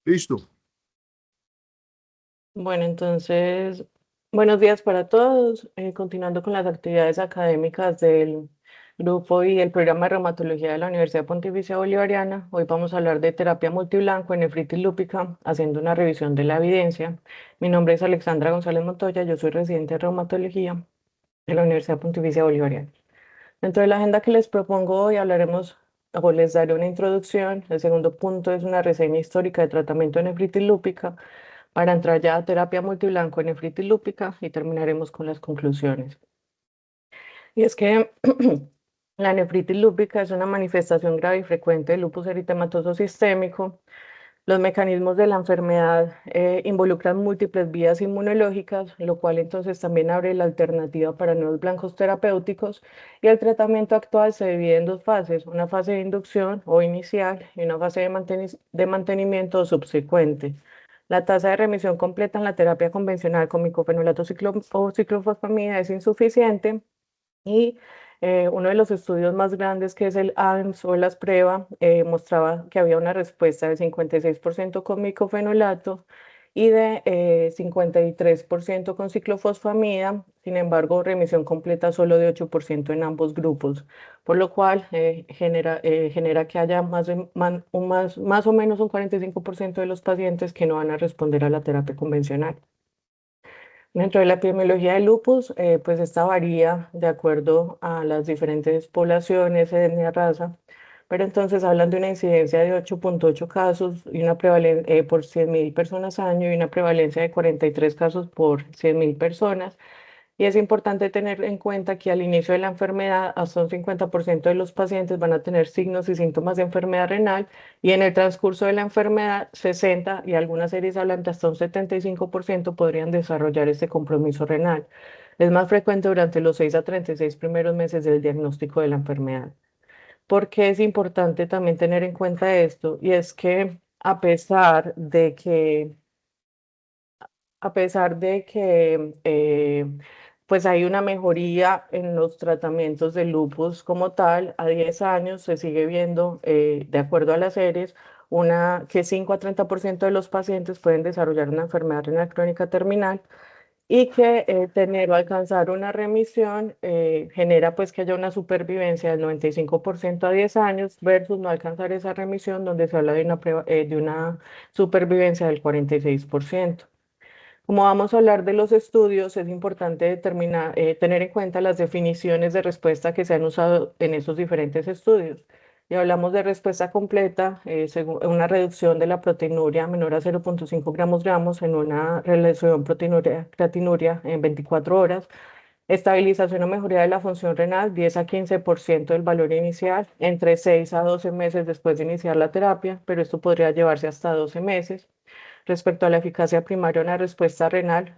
Listo. Bueno, entonces, buenos días para todos. Continuando con las actividades académicas del grupo y el programa de reumatología de la Universidad Pontificia Bolivariana, hoy vamos a hablar de terapia multiblanco en nefritis lúpica, haciendo una revisión de la evidencia. Mi nombre es Alexandra González Montoya, yo soy residente de reumatología de la Universidad Pontificia Bolivariana. Dentro de la agenda que les propongo hoy hablaremos o les daré una introducción. El segundo punto es una reseña histórica de tratamiento de nefritis lúpica para entrar ya a terapia multiblanco en nefritis lúpica y terminaremos con las conclusiones. Y es que la nefritis lúpica es una manifestación grave y frecuente del lupus eritematoso sistémico. Los mecanismos de la enfermedad involucran múltiples vías inmunológicas, lo cual entonces también abre la alternativa para nuevos blancos terapéuticos. Y el tratamiento actual se divide en dos fases, una fase de inducción o inicial y una fase de mantenimiento o subsecuente. La tasa de remisión completa en la terapia convencional con micofenolato o ciclofosfamida es insuficiente y uno de los estudios más grandes, que es el ADAMS o las pruebas, mostraba que había una respuesta de 56% con micofenolato y de 53% con ciclofosfamida. Sin embargo, remisión completa solo de 8% en ambos grupos, por lo cual genera que haya más o menos un 45% de los pacientes que no van a responder a la terapia convencional. Dentro de la epidemiología del lupus, pues esta varía de acuerdo a las diferentes poblaciones, etnia, raza, pero entonces hablan de una incidencia de 8,8 casos y una prevalencia por 100.000 personas año y una prevalencia de 43 casos por 100.000 personas. Y es importante tener en cuenta que al inicio de la enfermedad, hasta un 50% de los pacientes van a tener signos y síntomas de enfermedad renal y en el transcurso de la enfermedad, 60 y algunas series hablan de hasta un 75% podrían desarrollar este compromiso renal. Es más frecuente durante los 6 a 36 primeros meses del diagnóstico de la enfermedad. ¿Por qué es importante también tener en cuenta esto? Y es que a pesar de que pues hay una mejoría en los tratamientos de lupus como tal, a 10 años se sigue viendo, de acuerdo a las series, que 5 a 30% de los pacientes pueden desarrollar una enfermedad renal crónica terminal y que tener o alcanzar una remisión genera pues que haya una supervivencia del 95% a 10 años versus no alcanzar esa remisión donde se habla de una supervivencia del 46%. Como vamos a hablar de los estudios, es importante tener en cuenta las definiciones de respuesta que se han usado en esos diferentes estudios. Y hablamos de respuesta completa, según una reducción de la proteinuria menor a 0,5 gramos en una relación proteinuria-creatinuria en 24 horas, estabilización o mejoría de la función renal 10 a 15% del valor inicial entre 6 a 12 meses después de iniciar la terapia, pero esto podría llevarse hasta 12 meses. Respecto a la eficacia primaria, una respuesta renal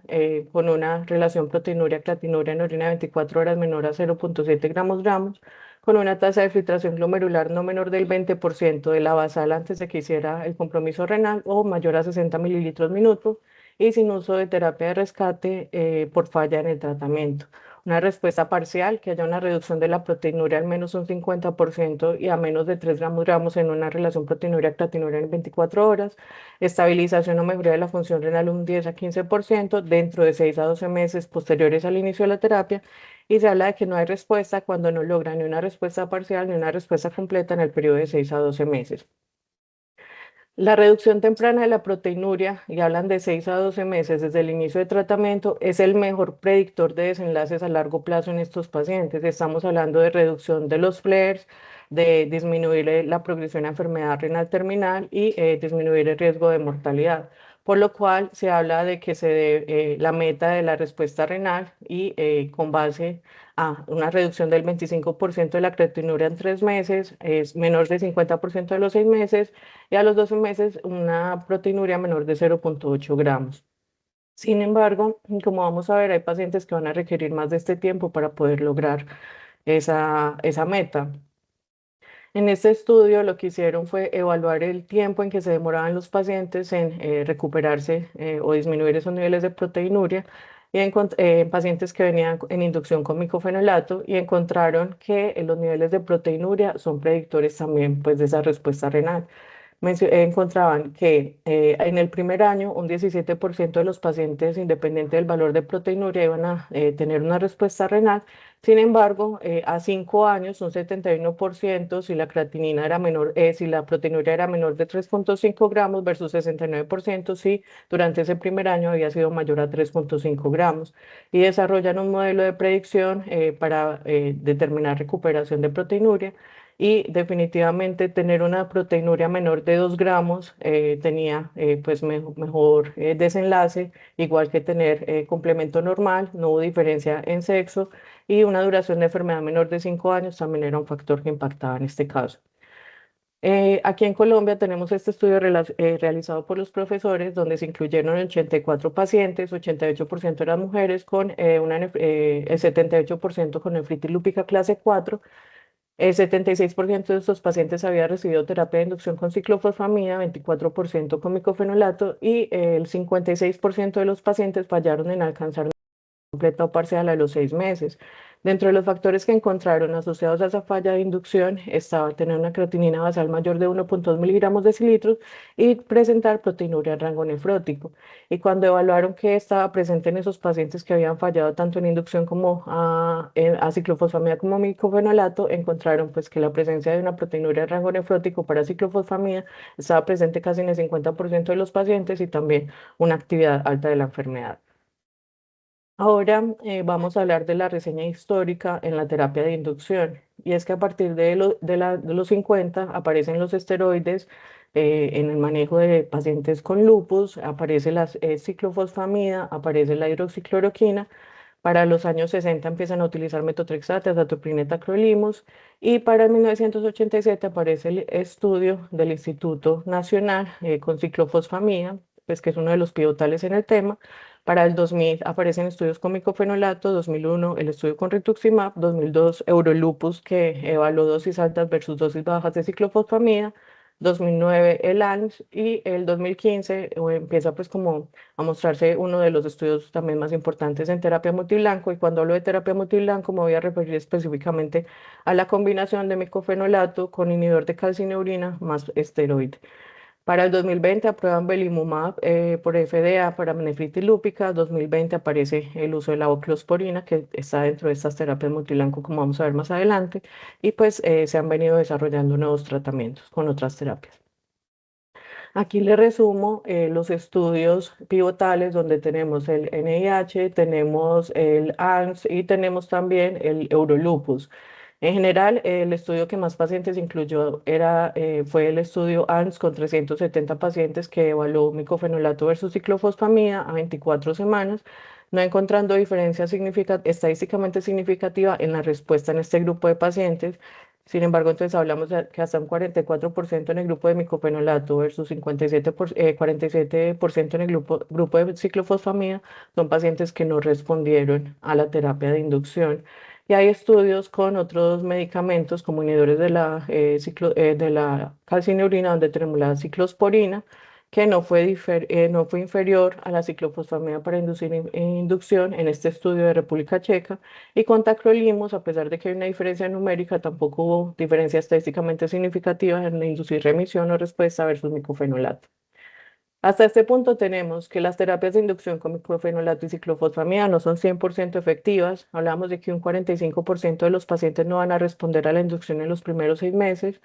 con una relación proteinuria-creatinuria en orina de 24 horas menor a 0,7 gramos, con una tasa de filtración glomerular no menor del 20% de la basal antes de que hiciera el compromiso renal o mayor a 60 mililitros minuto y sin uso de terapia de rescate por falla en el tratamiento. Una respuesta parcial, que haya una reducción de la proteinuria al menos un 50% y a menos de 3 gramos en una relación proteinuria-creatinuria en 24 horas. Estabilización o mejoría de la función renal un 10 a 15% dentro de 6 a 12 meses posteriores al inicio de la terapia. Y se habla de que no hay respuesta cuando no logra ni una respuesta parcial ni una respuesta completa en el periodo de 6 a 12 meses. La reducción temprana de la proteinuria, y hablan de 6 a 12 meses desde el inicio de tratamiento, es el mejor predictor de desenlaces a largo plazo en estos pacientes. Estamos hablando de reducción de los flares, de disminuir la progresión a enfermedad renal terminal y disminuir el riesgo de mortalidad. Por lo cual se habla de que la meta de la respuesta renal y con base a una reducción del 25% de la creatinuria en 3 meses, es menor del 50% de los 6 meses y a los 12 meses una proteinuria menor de 0,8 gramos. Sin embargo, como vamos a ver, hay pacientes que van a requerir más de este tiempo para poder lograr esa meta. En este estudio lo que hicieron fue evaluar el tiempo en que se demoraban los pacientes en recuperarse o disminuir esos niveles de proteinuria en pacientes que venían en inducción con micofenolato y encontraron que los niveles de proteinuria son predictores también pues, de esa respuesta renal. encontraban que en el primer año un 17% de los pacientes, independiente del valor de proteinuria, iban a tener una respuesta renal. Sin embargo, a 5 años, un 71% si la creatinina era menor, si la proteinuria era menor de 3,5 gramos versus 69% si durante ese primer año había sido mayor a 3,5 gramos. Y desarrollan un modelo de predicción para determinar recuperación de proteinuria. Y definitivamente tener una proteinuria menor de 2 gramos tenía pues mejor desenlace, igual que tener complemento normal, no hubo diferencia en sexo y una duración de enfermedad menor de 5 años también era un factor que impactaba en este caso. Aquí en Colombia tenemos este estudio realizado por los profesores donde se incluyeron 84 pacientes, 88% eran mujeres con el 78% con nefritis lúpica clase 4. El 76% de estos pacientes había recibido terapia de inducción con ciclofosfamida, 24% con micofenolato y el 56% de los pacientes fallaron en alcanzar completa o parcial a los 6 meses. Dentro de los factores que encontraron asociados a esa falla de inducción estaba tener una creatinina basal mayor de 1,2 miligramos decilitros y presentar proteinuria en rango nefrótico. Y cuando evaluaron qué estaba presente en esos pacientes que habían fallado tanto en inducción como a ciclofosfamida como micofenolato, encontraron pues que la presencia de una proteinuria en rango nefrótico para ciclofosfamida estaba presente casi en el 50% de los pacientes y también una actividad alta de la enfermedad. Ahora vamos a hablar de la reseña histórica en la terapia de inducción. Y es que a partir de los 50 aparecen los esteroides en el manejo de pacientes con lupus, aparece la ciclofosfamida, aparece la hidroxicloroquina. Para los años 60 empiezan a utilizar metotrexate, azathioprina, tacrolimus. Y para el 1987 aparece el estudio del Instituto Nacional con ciclofosfamida, pues que es uno de los pivotales en el tema. Para el 2000 aparecen estudios con micofenolato, 2001 el estudio con rituximab, 2002 Eurolupus que evaluó dosis altas versus dosis bajas de ciclofosfamida, 2009 el ALMS y el 2015 empieza pues como a mostrarse uno de los estudios también más importantes en terapia multiblanco. Y cuando hablo de terapia multiblanco me voy a referir específicamente a la combinación de micofenolato con inhibidor de calcineurina más esteroide. Para el 2020 aprueban belimumab por FDA para nefritis lúpica. 2020 aparece el uso de la voclosporina, que está dentro de estas terapias multiblanco, como vamos a ver más adelante. Y pues se han venido desarrollando nuevos tratamientos con otras terapias. Aquí le resumo los estudios pivotales donde tenemos el NIH, tenemos el ANS y tenemos también el Eurolupus. En general, el estudio que más pacientes incluyó fue el estudio ANS con 370 pacientes que evaluó micofenolato versus ciclofosfamida a 24 semanas, no encontrando diferencia estadísticamente significativa en la respuesta en este grupo de pacientes. Sin embargo, entonces hablamos de que hasta un 44% en el grupo de micofenolato versus 47% en el grupo de ciclofosfamida son pacientes que no respondieron a la terapia de inducción. Y hay estudios con otros medicamentos como inhibidores de la calcineurina, donde tenemos la ciclosporina, que no fue inferior a la ciclofosfamida para inducir inducción en este estudio de República Checa. Y con tacrolimus, a pesar de que hay una diferencia numérica, tampoco hubo diferencia estadísticamente significativa en inducir remisión o respuesta versus micofenolato. Hasta este punto tenemos que las terapias de inducción con micofenolato y ciclofosfamida no son 100% efectivas. Hablamos de que un 45% de los pacientes no van a responder a la inducción en los primeros 6 meses.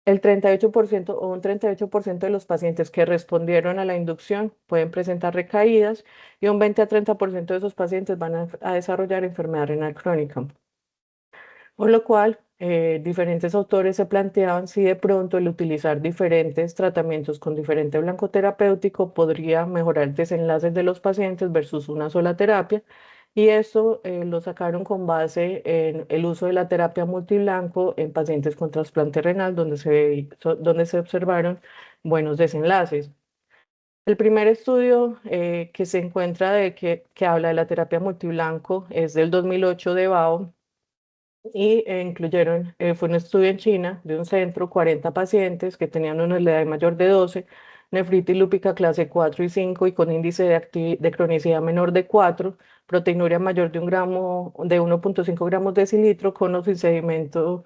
El 38% o un 38% de los pacientes que respondieron a la inducción pueden presentar recaídas y un 20 a 30% de esos pacientes van a desarrollar enfermedad renal crónica. Por lo cual, diferentes autores se planteaban si de pronto el utilizar diferentes tratamientos con diferente blanco terapéutico podría mejorar desenlaces de los pacientes versus una sola terapia. Y esto lo sacaron con base en el uso de la terapia multiblanco en pacientes con trasplante renal, donde se observaron buenos desenlaces. El primer estudio que se encuentra que habla de la terapia multiblanco es del 2008 de Bao y fue un estudio en China de un centro, 40 pacientes que tenían una edad mayor de 12, nefritis lúpica clase 4 y 5 y con índice de cronicidad menor de 4, proteinuria mayor de 1,5 gramos decilitro con o sin sedimento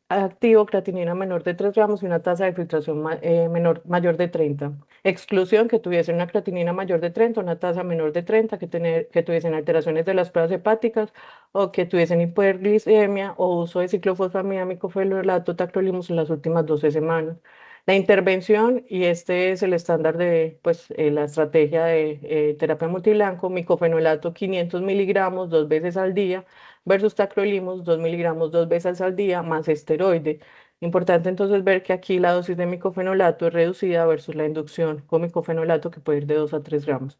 Activo, creatinina menor de 3 gramos y una tasa de filtración mayor de 30. Exclusión, que tuviesen una creatinina mayor de 30, una tasa menor de 30, que tuviesen alteraciones de las pruebas hepáticas o que tuviesen hiperglicemia o uso de ciclofosfamida, micofenolato, tacrolimus en las últimas 12 semanas. La intervención, y este es el estándar de pues, la estrategia de terapia multiblanco, micofenolato 500 miligramos 2 veces al día versus tacrolimus 2 miligramos 2 veces al día más esteroide. Importante entonces ver que aquí la dosis de micofenolato es reducida versus la inducción con micofenolato que puede ir de 2 a 3 gramos.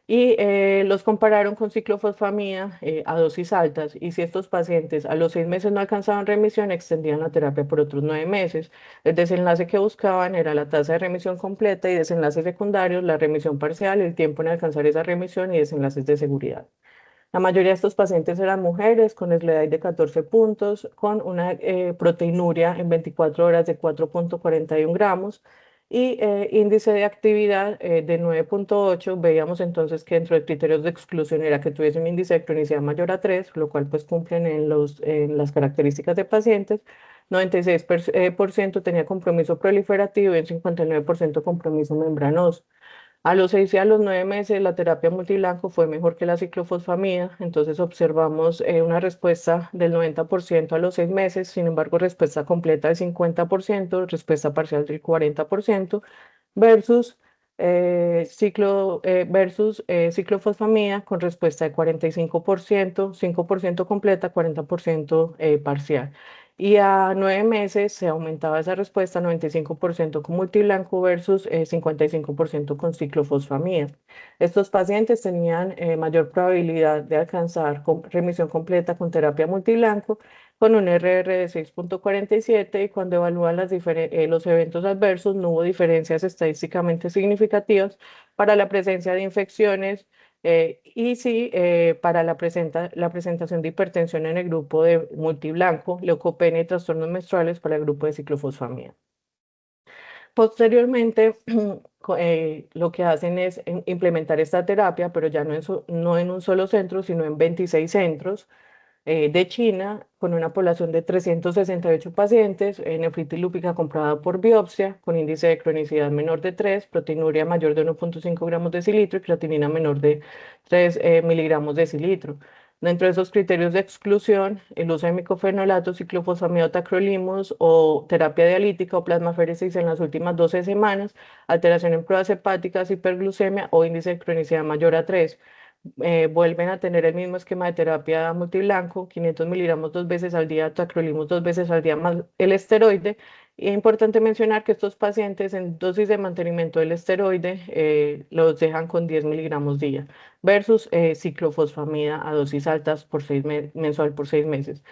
Y los compararon con ciclofosfamida a dosis altas y si estos pacientes a los 6 meses no alcanzaban remisión, extendían la terapia por otros 9 meses. El desenlace que buscaban era la tasa de remisión completa y desenlaces secundarios, la remisión parcial, el tiempo en alcanzar esa remisión y desenlaces de seguridad. La mayoría de estos pacientes eran mujeres con SLEDAI de 14 puntos, con una proteinuria en 24 horas de 4,41 gramos y índice de actividad de 9,8. Veíamos entonces que dentro de criterios de exclusión era que tuviese un índice de cronicidad mayor a 3, lo cual pues cumplen en las características de pacientes. 96% tenía compromiso proliferativo y un 59% compromiso membranoso. A los 6 y a los 9 meses la terapia multiblanco fue mejor que la ciclofosfamida, entonces observamos una respuesta del 90% a los 6 meses, sin embargo respuesta completa del 50%, respuesta parcial del 40% versus, ciclofosfamida con respuesta de 45%, 5% completa, 40% parcial. Y a 9 meses se aumentaba esa respuesta 95% con multiblanco versus 55% con ciclofosfamida. Estos pacientes tenían mayor probabilidad de alcanzar remisión completa con terapia multiblanco con un RR de 6,47 y cuando evalúan los eventos adversos no hubo diferencias estadísticamente significativas para la presencia de infecciones y sí, para la presentación de hipertensión en el grupo de multiblanco, leucopenia y trastornos menstruales para el grupo de ciclofosfamida. Posteriormente, lo que hacen es implementar esta terapia, pero ya no en un solo centro, sino en 26 centros de China, con una población de 368 pacientes, nefritis lúpica comprobada por biopsia, con índice de cronicidad menor de 3, proteinuria mayor de 1,5 gramos de decilitro y creatinina menor de 3 miligramos de decilitro. Dentro de esos criterios de exclusión, el uso de micofenolato, ciclofosfamida, tacrolimus o terapia dialítica o plasmaféresis en las últimas 12 semanas, alteración en pruebas hepáticas, hiperglucemia o índice de cronicidad mayor a 3. Vuelven a tener el mismo esquema de terapia multiblanco, 500 miligramos 2 veces al día, tacrolimus 2 veces al día más el esteroide. Y es importante mencionar que estos pacientes en dosis de mantenimiento del esteroide los dejan con 10 miligramos día versus ciclofosfamida a dosis altas mensual por 6 meses.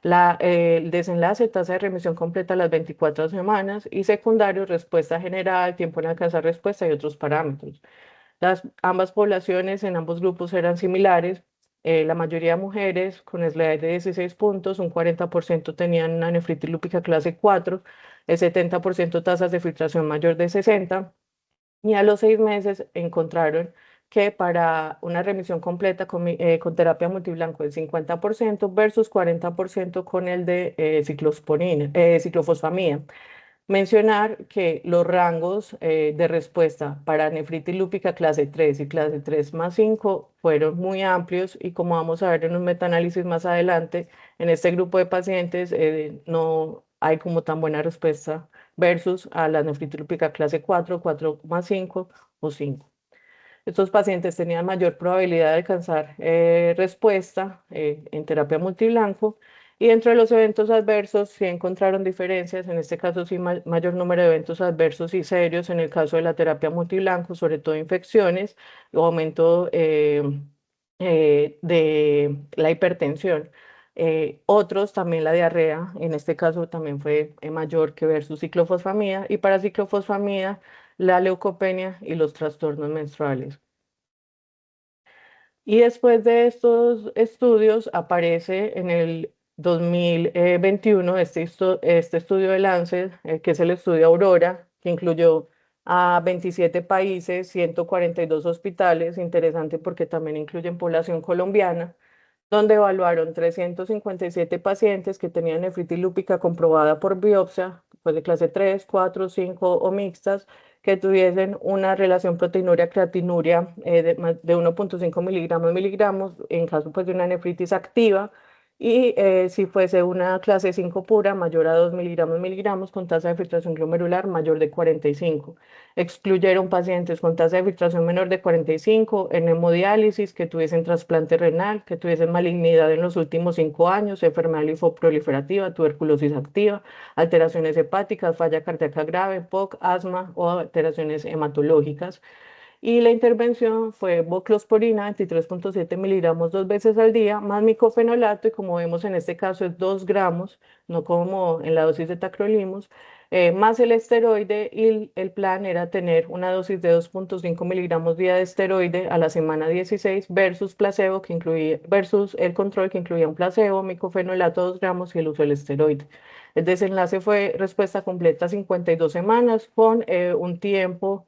El desenlace, tasa de remisión completa a las 24 semanas y secundario, respuesta general, tiempo en alcanzar respuesta y otros parámetros. Ambas poblaciones en ambos grupos eran similares. La mayoría mujeres con SLEDAI de 16 puntos, un 40% tenían una nefritis lúpica clase 4, el 70% tasas de filtración mayor de 60 y a los 6 meses encontraron que para una remisión completa con terapia multiblanco del 50% versus 40% con el de ciclofosfamida. Mencionar que los rangos de respuesta para nefritis lúpica clase 3 y clase 3 más 5 fueron muy amplios y como vamos a ver en un metaanálisis más adelante, en este grupo de pacientes no hay como tan buena respuesta versus a la nefritis lúpica clase 4, 4 más 5 o 5. Estos pacientes tenían mayor probabilidad de alcanzar respuesta en terapia multiblanco y dentro de los eventos adversos sí encontraron diferencias, en este caso sí mayor número de eventos adversos y serios en el caso de la terapia multiblanco, sobre todo infecciones o aumento de la hipertensión. Otros también la diarrea, en este caso también fue mayor que versus ciclofosfamida y para ciclofosfamida la leucopenia y los trastornos menstruales. Y después de estos estudios aparece en el 2021 este estudio de Lancet, que es el estudio Aurora, que incluyó a 27 países, 142 hospitales, interesante porque también incluyen población colombiana, donde evaluaron 357 pacientes que tenían nefritis lúpica comprobada por biopsia, pues de clase 3, 4, 5 o mixtas, que tuviesen una relación proteinuria-creatinuria de 1,5 miligramos, en caso pues de una nefritis activa, y si fuese una clase 5 pura, mayor a 2 miligramos, con tasa de filtración glomerular mayor de 45. Excluyeron pacientes con tasa de filtración menor de 45 en hemodiálisis, que tuviesen trasplante renal, que tuviesen malignidad en los últimos 5 años, enfermedad linfoproliferativa, tuberculosis activa, alteraciones hepáticas, falla cardíaca grave, POC, asma o alteraciones hematológicas. Y la intervención fue voclosporina, 23,7 miligramos 2 veces al día, más micofenolato, y como vemos en este caso es 2 gramos, no como en la dosis de tacrolimus, más el esteroide, y el plan era tener una dosis de 2,5 miligramos día de esteroide a la semana 16 versus placebo, que incluía, versus el control, que incluía un placebo, micofenolato 2 gramos y el uso del esteroide. El desenlace fue respuesta completa a 52 semanas con un tiempo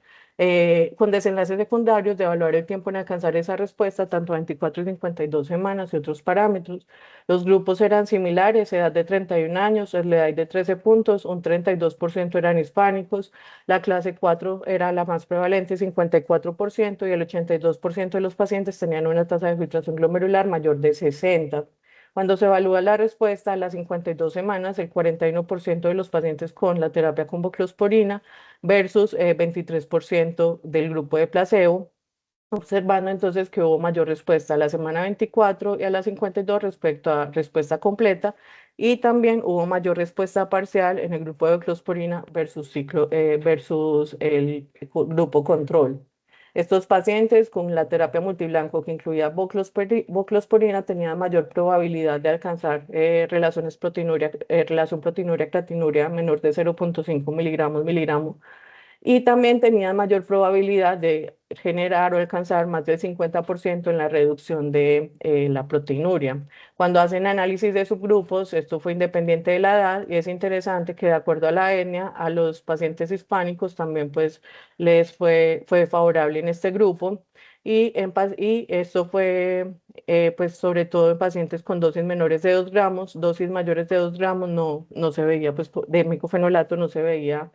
con desenlaces secundarios de evaluar el tiempo en alcanzar esa respuesta, tanto a 24 y 52 semanas y otros parámetros. Los grupos eran similares: edad de 31 años, edad de 13 puntos, un 32% eran hispánicos, la clase 4 era la más prevalente, 54%, y el 82% de los pacientes tenían una tasa de filtración glomerular mayor de 60. Cuando se evalúa la respuesta a las 52 semanas, el 41% de los pacientes con la terapia con voclosporina versus 23% del grupo de placebo, observando entonces que hubo mayor respuesta a la semana 24 y a la 52 respecto a respuesta completa, y también hubo mayor respuesta parcial en el grupo de closporina versus el grupo control. Estos pacientes con la terapia multiblanco que incluía voclosporina tenían mayor probabilidad de alcanzar relación proteinuria-creatinuria menor de 0,5 miligramos, y también tenían mayor probabilidad de generar o alcanzar más del 50% en la reducción de la proteinuria. Cuando hacen análisis de subgrupos, esto fue independiente de la edad, y es interesante que de acuerdo a la etnia, a los pacientes hispánicos también pues fue favorable en este grupo. Y esto fue pues sobre todo en pacientes con dosis menores de 2 gramos, dosis mayores de 2 gramos no se veía, pues de micofenolato no se veía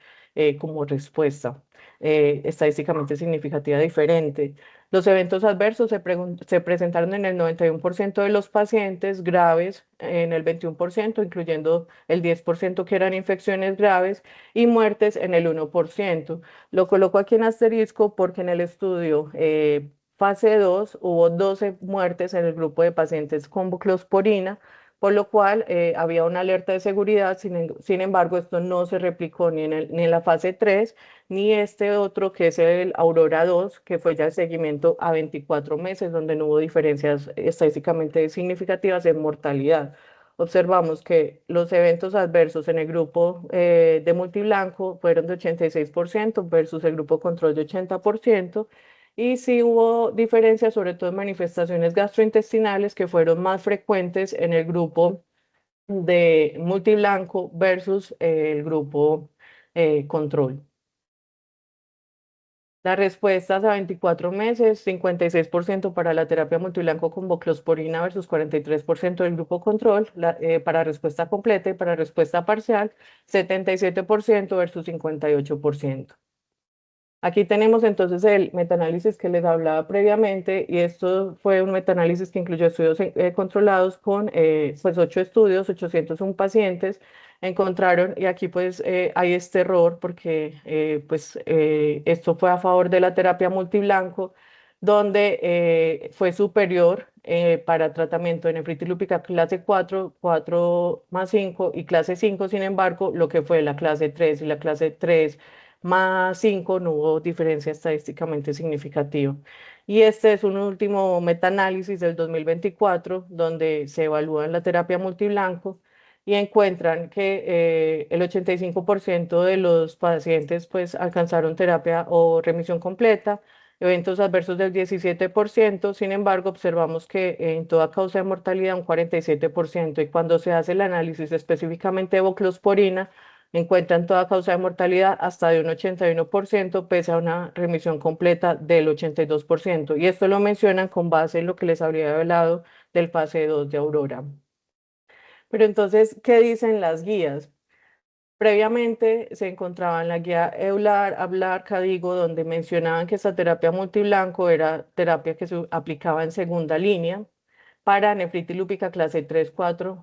como respuesta estadísticamente significativa diferente. Los eventos adversos se presentaron en el 91% de los pacientes graves, en el 21%, incluyendo el 10% que eran infecciones graves, y muertes en el 1%. Lo coloco aquí en asterisco porque en el estudio fase 2 hubo 12 muertes en el grupo de pacientes con buclosporina, por lo cual había una alerta de seguridad. Sin embargo, esto no se replicó ni en la fase 3, ni este otro que es el Aurora 2, que fue ya el seguimiento a 24 meses, donde no hubo diferencias estadísticamente significativas en mortalidad. Observamos que los eventos adversos en el grupo de multiblanco fueron de 86% versus el grupo control de 80%. Y sí hubo diferencias, sobre todo en manifestaciones gastrointestinales, que fueron más frecuentes en el grupo de multiblanco versus el grupo control. Las respuestas a 24 meses: 56% para la terapia multiblanco con voclosporina versus 43% del grupo control, para respuesta completa, y para respuesta parcial 77% versus 58%. Aquí tenemos entonces el metaanálisis que les hablaba previamente, y esto fue un metaanálisis que incluyó estudios controlados con pues 8 estudios, 801 pacientes. Encontraron, y aquí pues hay este error porque esto fue a favor de la terapia multiblanco, donde fue superior para tratamiento de nefritis lúpica clase 4, 4 más 5 y clase 5. Sin embargo, lo que fue la clase 3 y la clase 3 más 5 no hubo diferencia estadísticamente significativa. Y este es un último metaanálisis del 2024, donde se evalúa la terapia multiblanco y encuentran que el 85% de los pacientes pues alcanzaron terapia o remisión completa, eventos adversos del 17%. Sin embargo, observamos que en toda causa de mortalidad un 47%, y cuando se hace el análisis específicamente de voclosporina, Encuentran toda causa de mortalidad hasta de un 81%, pese a una remisión completa del 82%. Y esto lo mencionan con base en lo que les habría hablado del fase 2 de Aurora. Pero entonces, ¿qué dicen las guías? Previamente se encontraba en la guía EULAR, Hablar, Cadigo, donde mencionaban que esta terapia multiblanco era terapia que se aplicaba en segunda línea para nefritis lúpica clase 3, 4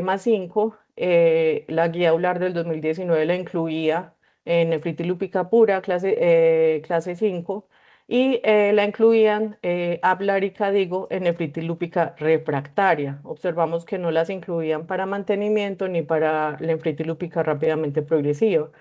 más 5. La guía EULAR del 2019 la incluía en nefritis lúpica pura clase 5 y la incluían Hablar y Cadigo en nefritis lúpica refractaria. Observamos que no las incluían para mantenimiento ni para la nefritis lúpica rápidamente progresiva.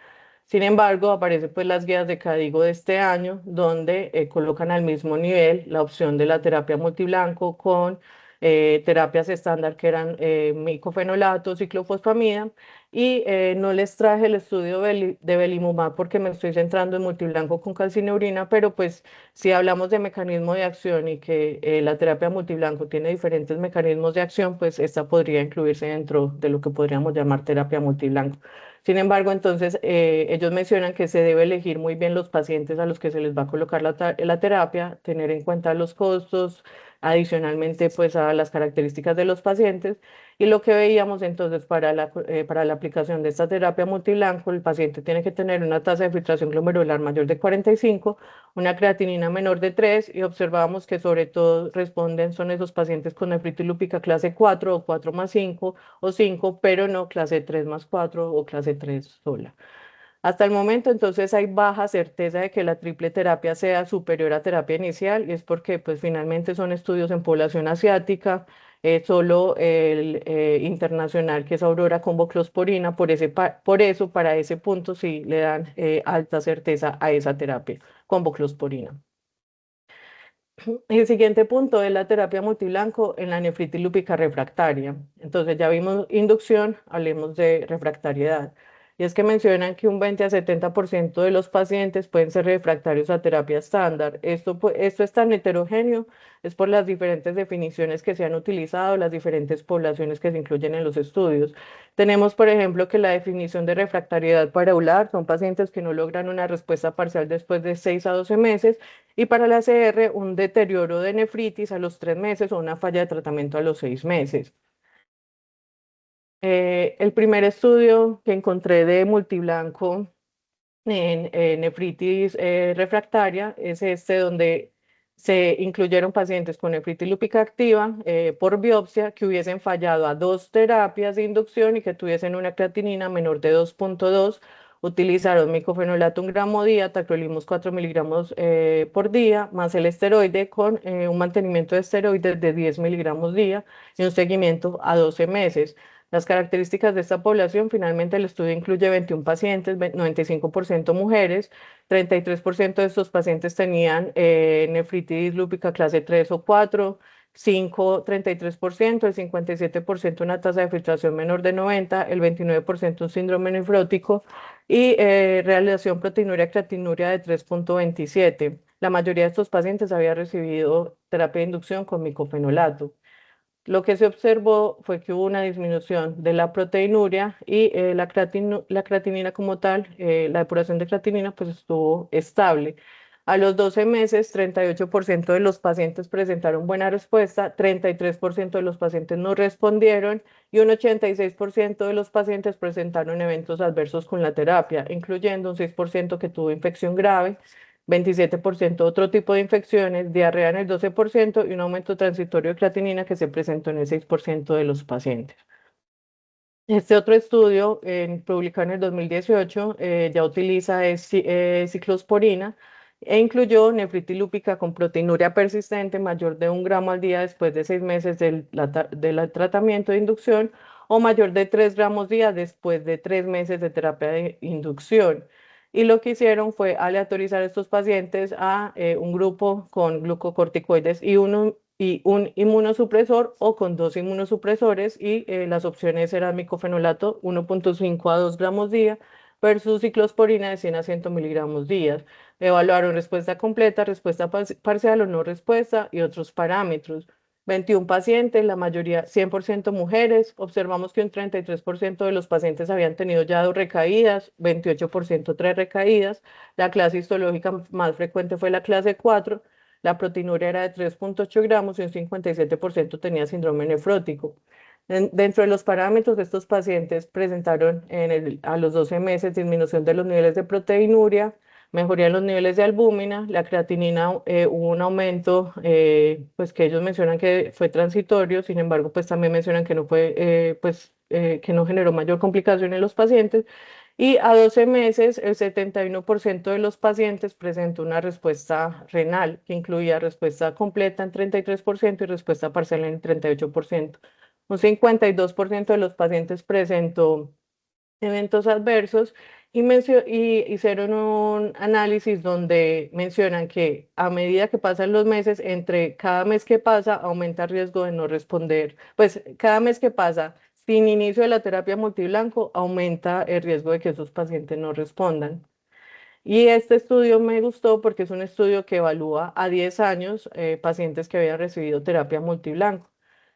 Sin embargo, aparecen pues las guías de Cadigo de este año, donde colocan al mismo nivel la opción de la terapia multiblanco con terapias estándar que eran micofenolato, ciclofosfamida, y no les traje el estudio de belimumab porque me estoy centrando en multiblanco con calcineurina, pero pues si hablamos de mecanismo de acción y que la terapia multiblanco tiene diferentes mecanismos de acción, pues esta podría incluirse dentro de lo que podríamos llamar terapia multiblanco. Sin embargo, entonces ellos mencionan que se debe elegir muy bien los pacientes a los que se les va a colocar la terapia, tener en cuenta los costos, adicionalmente pues a las características de los pacientes. Y lo que veíamos entonces para la aplicación de esta terapia multiblanco, el paciente tiene que tener una tasa de filtración glomerular mayor de 45, una creatinina menor de 3 y observamos que sobre todo responden son esos pacientes con nefritis lúpica clase 4 o 4 más 5 o 5, pero no clase 3 más 4 o clase 3 sola. Hasta el momento, entonces, hay baja certeza de que la triple terapia sea superior a terapia inicial y es porque, pues, finalmente son estudios en población asiática, solo el internacional, que es Aurora con voclosporina, por eso, para ese punto, sí le dan alta certeza a esa terapia con voclosporina. El siguiente punto es la terapia multiblanco en la nefritis lúpica refractaria. Entonces ya vimos inducción, hablemos de refractariedad. Y es que mencionan que un 20 a 70% de los pacientes pueden ser refractarios a terapia estándar. Esto es tan heterogéneo, es por las diferentes definiciones que se han utilizado, las diferentes poblaciones que se incluyen en los estudios. Tenemos, por ejemplo, que la definición de refractariedad para EULAR son pacientes que no logran una respuesta parcial después de 6 a 12 meses y para la CR, un deterioro de nefritis a los 3 meses o una falla de tratamiento a los 6 meses. El primer estudio que encontré de multiblanco en nefritis refractaria es este donde se incluyeron pacientes con nefritis lúpica activa por biopsia que hubiesen fallado a 2 terapias de inducción y que tuviesen una creatinina menor de 2,2. Utilizaron micofenolato 1 gramo día, tacrolimus 4 miligramos por día, más el esteroide con un mantenimiento de esteroides de 10 miligramos día y un seguimiento a 12 meses. Las características de esta población, finalmente el estudio incluye 21 pacientes, 95% mujeres, 33% de estos pacientes tenían nefritis lúpica clase 3 o 4, 33%, el 57% una tasa de filtración menor de 90, el 29% un síndrome nefrótico y realización proteinuria creatinuria de 3,27. La mayoría de estos pacientes había recibido terapia de inducción con micofenolato. Lo que se observó fue que hubo una disminución de la proteinuria y la creatinina como tal, la depuración de creatinina, pues estuvo estable. A los 12 meses, 38% de los pacientes presentaron buena respuesta, 33% de los pacientes no respondieron y un 86% de los pacientes presentaron eventos adversos con la terapia, incluyendo un 6% que tuvo infección grave, 27% otro tipo de infecciones, diarrea en el 12% y un aumento transitorio de creatinina que se presentó en el 6% de los pacientes. Este otro estudio, publicado en el 2018, ya utiliza ciclosporina e incluyó nefritis lúpica con proteinuria persistente mayor de 1 gramo al día después de 6 meses del tratamiento de inducción o mayor de 3 gramos día después de 3 meses de terapia de inducción. Y lo que hicieron fue aleatorizar a estos pacientes a un grupo con glucocorticoides y un inmunosupresor o con 2 inmunosupresores y las opciones eran micofenolato 1,5 a 2 gramos día versus ciclosporina de 100 a 100 miligramos día. Evaluaron respuesta completa, respuesta parcial o no respuesta y otros parámetros. 21 pacientes, la mayoría 100% mujeres. Observamos que un 33% de los pacientes habían tenido ya 2 recaídas, 28% 3 recaídas. La clase histológica más frecuente fue la clase 4. La proteinuria era de 3,8 gramos y un 57% tenía síndrome nefrótico. Dentro de los parámetros de estos pacientes presentaron a los 12 meses disminución de los niveles de proteinuria, mejoría en los niveles de albúmina, la creatinina, hubo un aumento, pues que ellos mencionan que fue transitorio, sin embargo, pues también mencionan que no fue, que no generó mayor complicación en los pacientes. Y a 12 meses, el 71% de los pacientes presentó una respuesta renal, que incluía respuesta completa en 33% y respuesta parcial en 38%. Un 52% de los pacientes presentó eventos adversos y hicieron un análisis donde mencionan que a medida que pasan los meses, entre cada mes que pasa, aumenta el riesgo de no responder. Pues cada mes que pasa sin inicio de la terapia multiblanco, aumenta el riesgo de que esos pacientes no respondan. Y este estudio me gustó porque es un estudio que evalúa a 10 años pacientes que habían recibido terapia multiblanco.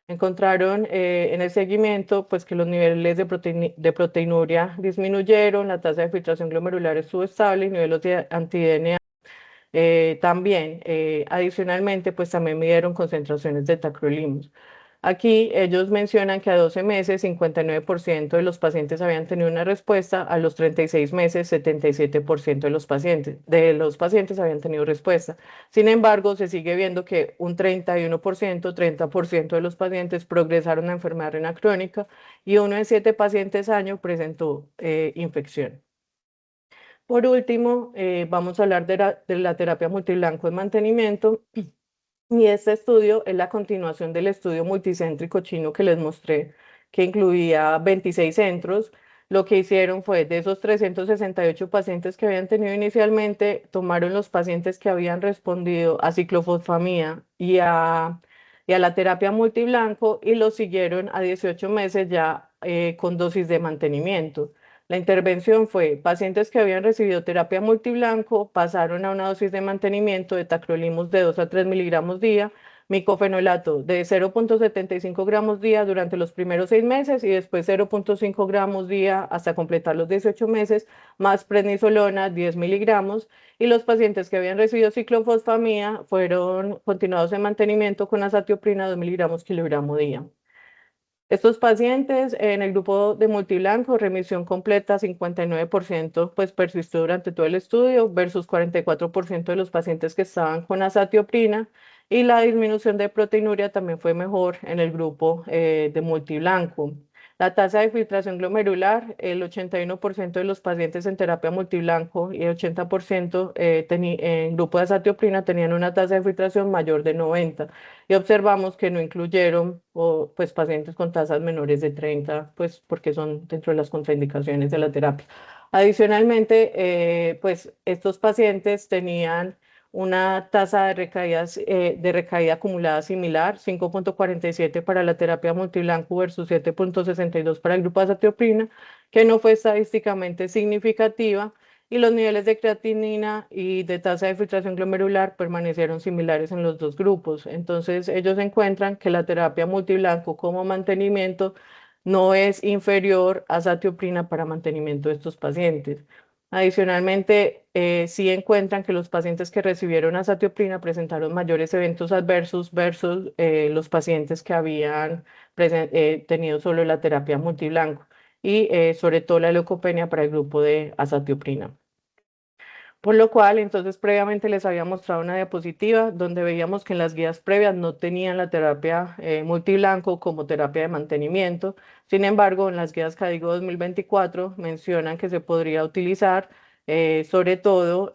Encontraron en el seguimiento pues, que los niveles de proteinuria disminuyeron, la tasa de filtración glomerular estuvo estable y niveles de anti-DNA también. Adicionalmente, pues también midieron concentraciones de tacrolimus. Aquí ellos mencionan que a 12 meses 59% de los pacientes habían tenido una respuesta, a los 36 meses 77% de los pacientes habían tenido respuesta. Sin embargo, se sigue viendo que un 31%, 30% de los pacientes progresaron a enfermedad renal crónica y uno de 7 pacientes año presentó infección. Por último, vamos a hablar de la terapia multiblanco de mantenimiento. Y este estudio es la continuación del estudio multicéntrico chino que les mostré, que incluía 26 centros. Lo que hicieron fue, de esos 368 pacientes que habían tenido inicialmente, tomaron los pacientes que habían respondido a ciclofosfamida y a la terapia multiblanco y los siguieron a 18 meses ya con dosis de mantenimiento. La intervención fue pacientes que habían recibido terapia multiblanco, pasaron a una dosis de mantenimiento de tacrolimus de 2 a 3 miligramos día, micofenolato de 0,75 gramos día durante los primeros 6 meses y después 0,5 gramos día hasta completar los 18 meses, más prednisolona 10 miligramos. Y los pacientes que habían recibido ciclofosfamida fueron continuados en mantenimiento con azatioprina 2 miligramos kilogramo día. Estos pacientes en el grupo de multiblanco, remisión completa 59%, pues persistió durante todo el estudio versus 44% de los pacientes que estaban con azatioprina y la disminución de proteinuria también fue mejor en el grupo de multiblanco. La tasa de filtración glomerular, el 81% de los pacientes en terapia multiblanco y el 80% en grupo de azatioprina tenían una tasa de filtración mayor de 90 y observamos que no incluyeron pues, pacientes con tasas menores de 30, pues porque son dentro de las contraindicaciones de la terapia. Adicionalmente, pues estos pacientes tenían una tasa de recaída acumulada similar, 5,47 para la terapia multiblanco versus 7,62 para el grupo de azatioprina, que no fue estadísticamente significativa, y los niveles de creatinina y de tasa de filtración glomerular permanecieron similares en los dos grupos. Entonces, ellos encuentran que la terapia multiblanco como mantenimiento no es inferior a azatioprina para mantenimiento de estos pacientes. Adicionalmente, sí encuentran que los pacientes que recibieron azatioprina presentaron mayores eventos adversos versus los pacientes que habían tenido solo la terapia multiblanco y sobre todo la leucopenia para el grupo de azatioprina. Por lo cual, entonces previamente les había mostrado una diapositiva donde veíamos que en las guías previas no tenían la terapia multiblanco como terapia de mantenimiento. Sin embargo, en las guías CADIGO 2024 mencionan que se podría utilizar sobre todo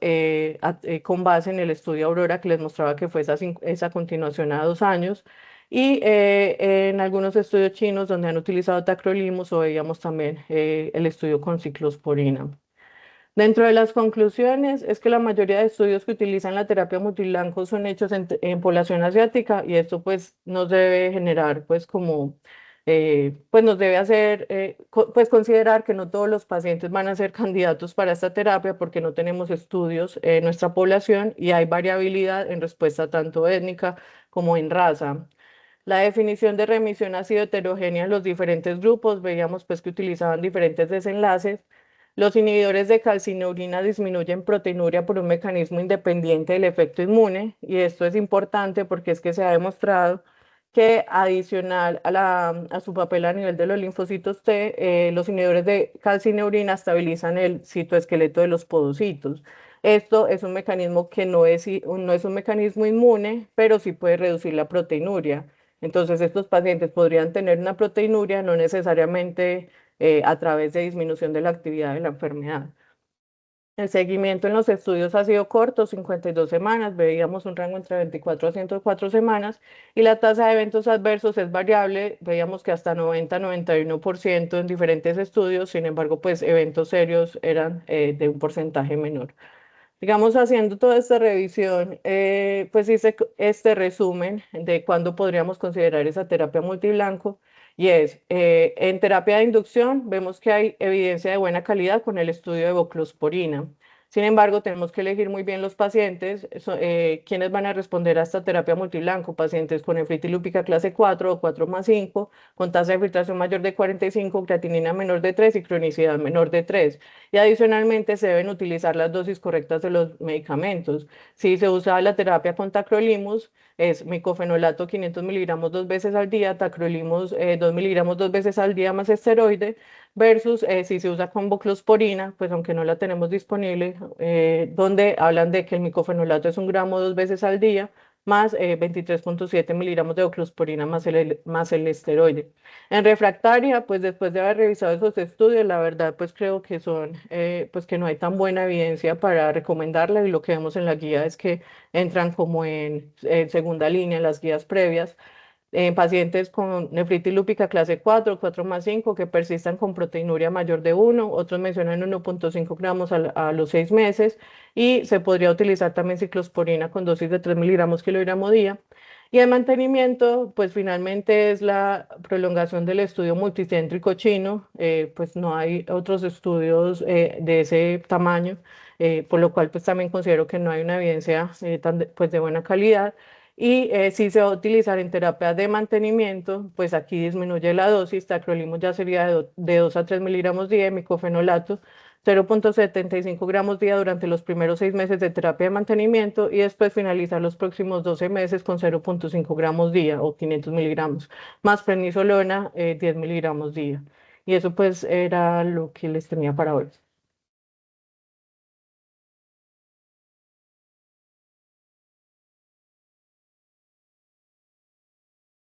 con base en el estudio Aurora que les mostraba que fue esa continuación a 2 años. Y en algunos estudios chinos donde han utilizado tacrolimus o veíamos también el estudio con ciclosporina. Dentro de las conclusiones es que la mayoría de estudios que utilizan la terapia multiblanco son hechos en población asiática y esto pues nos debe generar pues como pues nos debe hacer pues considerar que no todos los pacientes van a ser candidatos para esta terapia porque no tenemos estudios en nuestra población y hay variabilidad en respuesta tanto étnica como en raza. La definición de remisión ha sido heterogénea en los diferentes grupos. Veíamos pues que utilizaban diferentes desenlaces. Los inhibidores de calcineurina disminuyen proteinuria por un mecanismo independiente del efecto inmune, y esto es importante porque es que se ha demostrado que adicional a su papel a nivel de los linfocitos T, los inhibidores de calcineurina estabilizan el citoesqueleto de los podocitos. Esto es un mecanismo que no es un mecanismo inmune, pero sí puede reducir la proteinuria. Entonces, estos pacientes podrían tener una proteinuria, no necesariamente a través de disminución de la actividad de la enfermedad. El seguimiento en los estudios ha sido corto, 52 semanas, veíamos un rango entre 24 a 104 semanas, y la tasa de eventos adversos es variable, veíamos que hasta 90-91% en diferentes estudios. Sin embargo, pues eventos serios eran de un porcentaje menor. Digamos, haciendo toda esta revisión, pues hice este resumen de cuándo podríamos considerar esa terapia multiblanco. Y es, en terapia de inducción vemos que hay evidencia de buena calidad con el estudio de voclosporina. Sin embargo, tenemos que elegir muy bien los pacientes, quienes van a responder a esta terapia multiblanco: pacientes con nefritis lúpica clase 4 o 4+5, con tasa de filtración mayor de 45, creatinina menor de 3 y cronicidad menor de 3. Y adicionalmente se deben utilizar las dosis correctas de los medicamentos. Si se usa la terapia con tacrolimus, es micofenolato 500 miligramos 2 veces al día, tacrolimus 2 miligramos 2 veces al día más esteroide, versus si se usa con voclosporina, pues aunque no la tenemos disponible, donde hablan de que el micofenolato es 1 gramo 2 veces al día, más 23,7 miligramos de voclosporina más el esteroide. En refractaria, pues después de haber revisado esos estudios, la verdad, pues creo que son, pues que no hay tan buena evidencia para recomendarla, y lo que vemos en la guía es que entran como en segunda línea en las guías previas, en pacientes con nefritis lúpica clase 4, 4+5, que persistan con proteinuria mayor de 1, otros mencionan 1,5 gramos a los 6 meses, y se podría utilizar también ciclosporina con dosis de 3 miligramos kilogramo día. Y el mantenimiento, pues finalmente es la prolongación del estudio multicéntrico chino. Pues no hay otros estudios de ese tamaño, por lo cual pues también considero que no hay una evidencia pues de buena calidad. Y si se va a utilizar en terapia de mantenimiento, pues aquí disminuye la dosis. Tacrolimus ya sería de 2 a 3 miligramos día, micofenolato 0,75 gramos día durante los primeros 6 meses de terapia de mantenimiento, y después finalizar los próximos 12 meses con 0,5 gramos día o 500 miligramos, más prednisolona 10 miligramos día. Y eso pues era lo que les tenía para hoy.